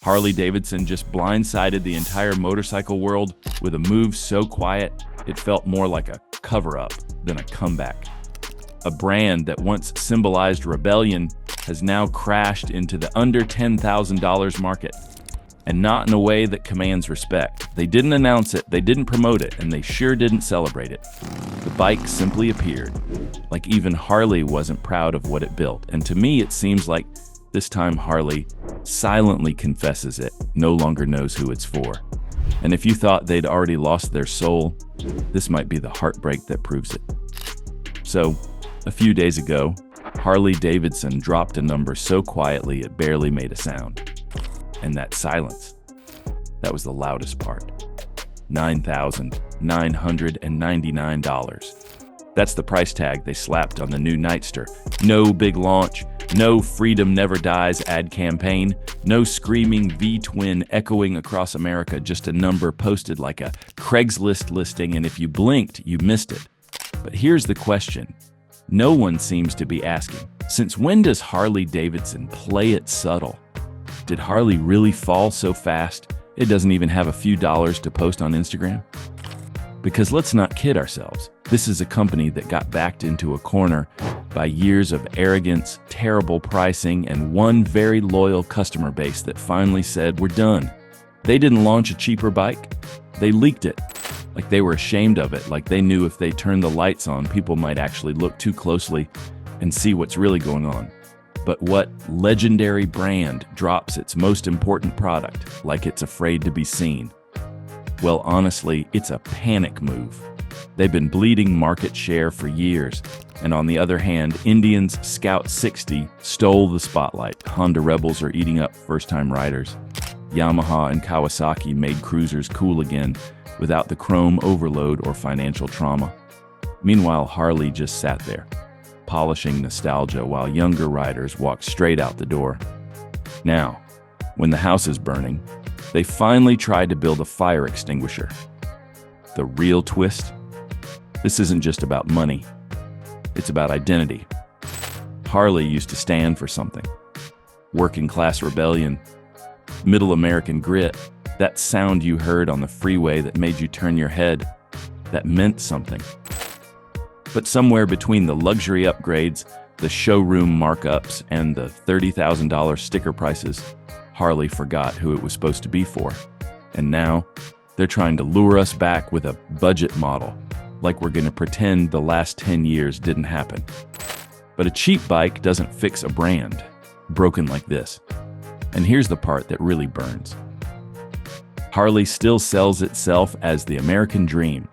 Harley-Davidson just blindsided the entire motorcycle world with a move so quiet, it felt more like a cover-up than a comeback. A brand that once symbolized rebellion has now crashed into the under $10,000 market. And not in a way that commands respect. They didn't announce it, they didn't promote it, and they sure didn't celebrate it. The bike simply appeared. Like even Harley wasn't proud of what it built. And to me, it seems like this time Harley silently confesses it, no longer knows who it's for. And if you thought they'd already lost their soul, this might be the heartbreak that proves it. So, a few days ago, Harley-Davidson dropped a number so quietly it barely made a sound. And that silence, that was the loudest part. $9,999. That's the price tag they slapped on the new Nightster. No big launch, no Freedom Never Dies ad campaign, no screaming V-twin echoing across America, just a number posted like a Craigslist listing, and if you blinked, you missed it. But here's the question no one seems to be asking. Since when does Harley-Davidson play it subtle? Did Harley really fall so fast it doesn't even have a few dollars to post on Instagram? Because let's not kid ourselves. This is a company that got backed into a corner by years of arrogance, terrible pricing, and one very loyal customer base that finally said, we're done. They didn't launch a cheaper bike. They leaked it. Like they were ashamed of it, like they knew if they turned the lights on, people might actually look too closely and see what's really going on. But what legendary brand drops its most important product like it's afraid to be seen? Well, honestly, it's a panic move. They've been bleeding market share for years. And on the other hand, Indian's Scout 60 stole the spotlight. Honda Rebels are eating up first-time riders. Yamaha and Kawasaki made cruisers cool again without the chrome overload or financial trauma. Meanwhile, Harley just sat there, polishing nostalgia while younger riders walk straight out the door. Now, when the house is burning, they finally tried to build a fire extinguisher. The real twist? This isn't just about money. It's about identity. Harley used to stand for something. Working class rebellion, middle American grit, that sound you heard on the freeway that made you turn your head, that meant something. But somewhere between the luxury upgrades, the showroom markups, and the $30,000 sticker prices, Harley forgot who it was supposed to be for. And now, they're trying to lure us back with a budget model, like we're going to pretend the last 10 years didn't happen. But a cheap bike doesn't fix a brand, broken like this. And here's the part that really burns. Harley still sells itself as the American dream.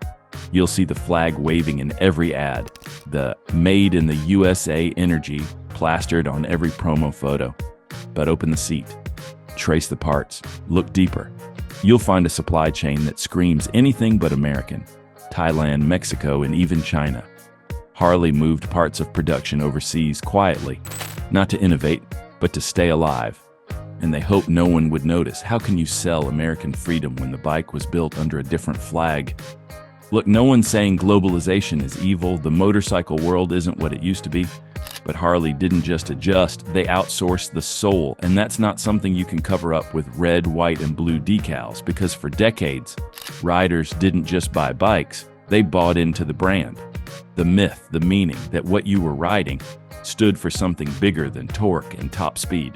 You'll see the flag waving in every ad, the Made in the USA energy plastered on every promo photo. But open the seat, trace the parts, look deeper. You'll find a supply chain that screams anything but American. Thailand, Mexico, and even China. Harley moved parts of production overseas quietly, not to innovate, but to stay alive. And they hoped no one would notice. How can you sell American freedom when the bike was built under a different flag? Look, no one's saying globalization is evil, the motorcycle world isn't what it used to be. But Harley didn't just adjust, they outsourced the soul, and that's not something you can cover up with red, white, and blue decals, because for decades, riders didn't just buy bikes, they bought into the brand. The myth, the meaning that what you were riding stood for something bigger than torque and top speed.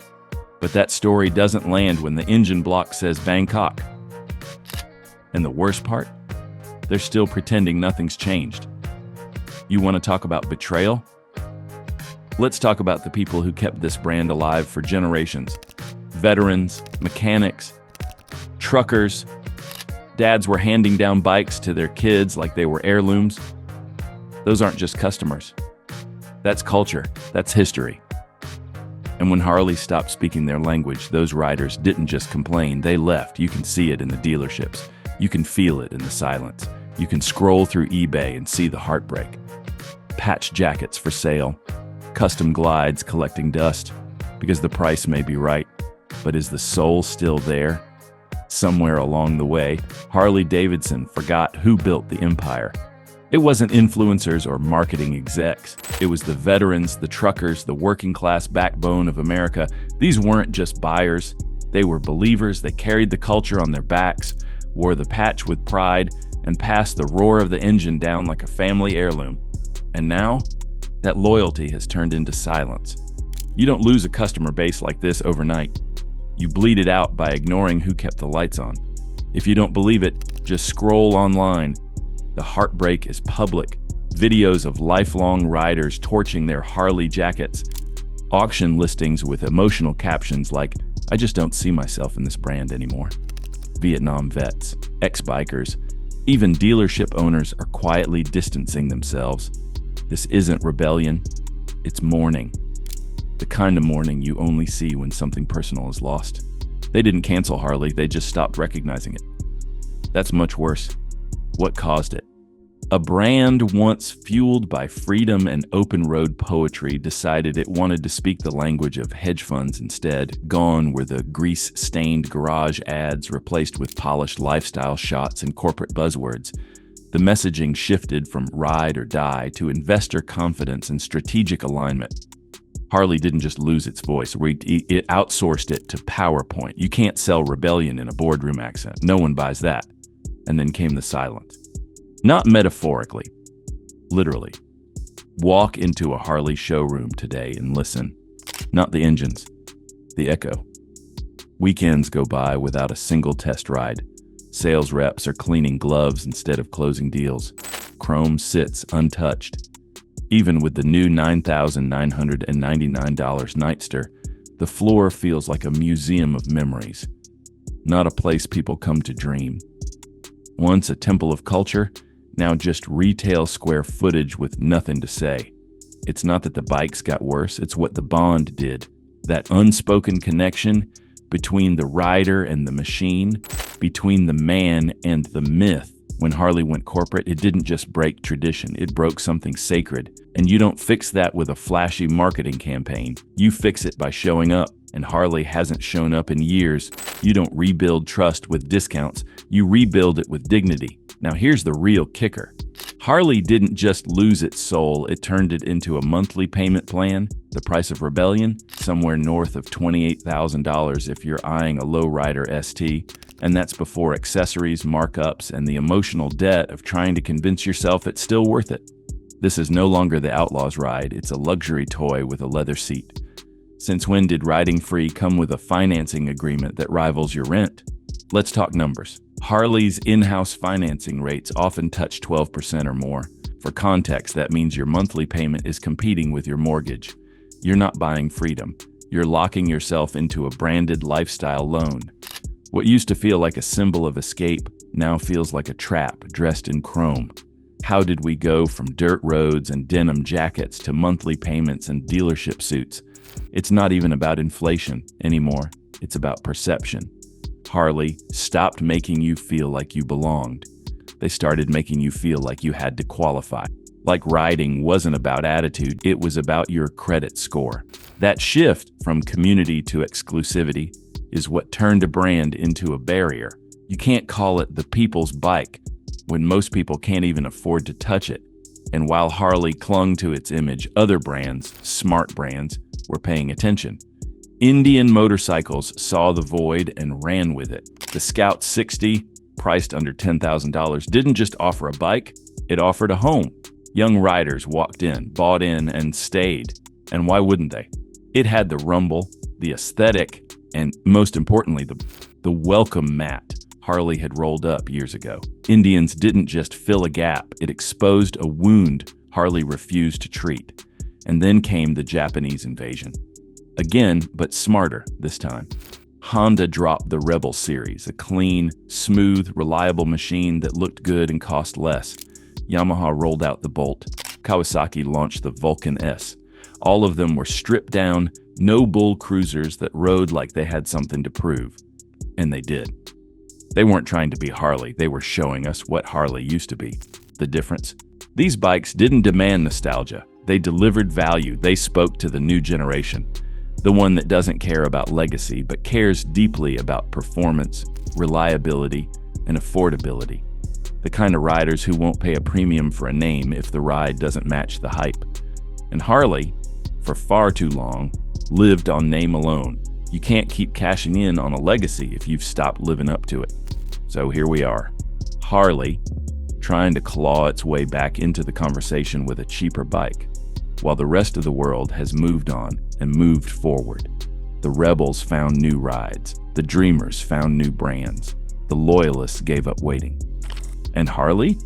But that story doesn't land when the engine block says Bangkok. And the worst part? They're still pretending nothing's changed. You want to talk about betrayal? Let's talk about the people who kept this brand alive for generations. Veterans, mechanics, truckers. Dads were handing down bikes to their kids like they were heirlooms. Those aren't just customers. That's culture. That's history. And when Harley stopped speaking their language, those riders didn't just complain, they left. You can see it in the dealerships. You can feel it in the silence. You can scroll through eBay and see the heartbreak. Patch jackets for sale. Custom glides collecting dust. Because the price may be right, but is the soul still there? Somewhere along the way, Harley-Davidson forgot who built the empire. It wasn't influencers or marketing execs. It was the veterans, the truckers, the working class backbone of America. These weren't just buyers. They were believers, they carried the culture on their backs, wore the patch with pride, and passed the roar of the engine down like a family heirloom. And now, that loyalty has turned into silence. You don't lose a customer base like this overnight. You bleed it out by ignoring who kept the lights on. If you don't believe it, just scroll online. The heartbreak is public. Videos of lifelong riders torching their Harley jackets. Auction listings with emotional captions like, "I just don't see myself in this brand anymore." Vietnam vets, ex-bikers, even dealership owners are quietly distancing themselves. This isn't rebellion, it's mourning. The kind of mourning you only see when something personal is lost. They didn't cancel Harley, they just stopped recognizing it. That's much worse. What caused it? A brand once fueled by freedom and open road poetry decided it wanted to speak the language of hedge funds instead. Gone were the grease-stained garage ads replaced with polished lifestyle shots and corporate buzzwords. The messaging shifted from ride or die to investor confidence and strategic alignment. Harley didn't just lose its voice, it outsourced it to PowerPoint. You can't sell rebellion in a boardroom accent. No one buys that. And then came the silence. Not metaphorically, literally. Walk into a Harley showroom today and listen. Not the engines, the echo. Weekends go by without a single test ride. Sales reps are cleaning gloves instead of closing deals. Chrome sits untouched. Even with the new $9,999 Nightster, the floor feels like a museum of memories, not a place people come to dream. Once a temple of culture, now just retail square footage with nothing to say. It's not that the bikes got worse, it's what the bond did. That unspoken connection between the rider and the machine, between the man and the myth. When Harley went corporate, it didn't just break tradition, it broke something sacred. And you don't fix that with a flashy marketing campaign. You fix it by showing up. And Harley hasn't shown up in years. You don't rebuild trust with discounts, you rebuild it with dignity. Now here's the real kicker. Harley didn't just lose its soul, it turned it into a monthly payment plan. The price of rebellion, somewhere north of $28,000 if you're eyeing a lowrider ST. And that's before accessories, markups, and the emotional debt of trying to convince yourself it's still worth it. This is no longer the outlaw's ride, it's a luxury toy with a leather seat. Since when did riding free come with a financing agreement that rivals your rent? Let's talk numbers. Harley's in-house financing rates often touch 12% or more. For context, that means your monthly payment is competing with your mortgage. You're not buying freedom. You're locking yourself into a branded lifestyle loan. What used to feel like a symbol of escape now feels like a trap dressed in chrome. How did we go from dirt roads and denim jackets to monthly payments and dealership suits? It's not even about inflation anymore. It's about perception. Harley stopped making you feel like you belonged. They started making you feel like you had to qualify. Like riding wasn't about attitude, it was about your credit score. That shift from community to exclusivity is what turned a brand into a barrier. You can't call it the people's bike when most people can't even afford to touch it. And while Harley clung to its image, other brands, smart brands, were paying attention. Indian motorcycles saw the void and ran with it. The Scout 60, priced under $10,000, didn't just offer a bike, it offered a home. Young riders walked in, bought in, and stayed. And why wouldn't they? It had the rumble, the aesthetic, and most importantly, the welcome mat Harley had rolled up years ago. Indians didn't just fill a gap, it exposed a wound Harley refused to treat. And then came the Japanese invasion. Again, but smarter this time. Honda dropped the Rebel series, a clean, smooth, reliable machine that looked good and cost less. Yamaha rolled out the Bolt. Kawasaki launched the Vulcan S. All of them were stripped down, no-bull cruisers that rode like they had something to prove. And they did. They weren't trying to be Harley, they were showing us what Harley used to be. The difference? These bikes didn't demand nostalgia. They delivered value. They spoke to the new generation. The one that doesn't care about legacy, but cares deeply about performance, reliability, and affordability. The kind of riders who won't pay a premium for a name if the ride doesn't match the hype. And Harley, for far too long, lived on name alone. You can't keep cashing in on a legacy if you've stopped living up to it. So here we are, Harley trying to claw its way back into the conversation with a cheaper bike, while the rest of the world has moved on and moved forward. The rebels found new rides, the dreamers found new brands, the loyalists gave up waiting. And Harley?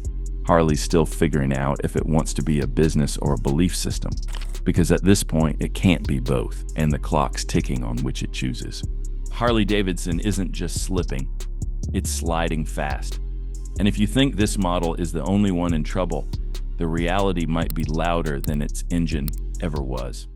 Harley's still figuring out if it wants to be a business or a belief system, because at this point it can't be both, and the clock's ticking on which it chooses. Harley-Davidson isn't just slipping, it's sliding fast. And if you think this model is the only one in trouble, the reality might be louder than its engine ever was.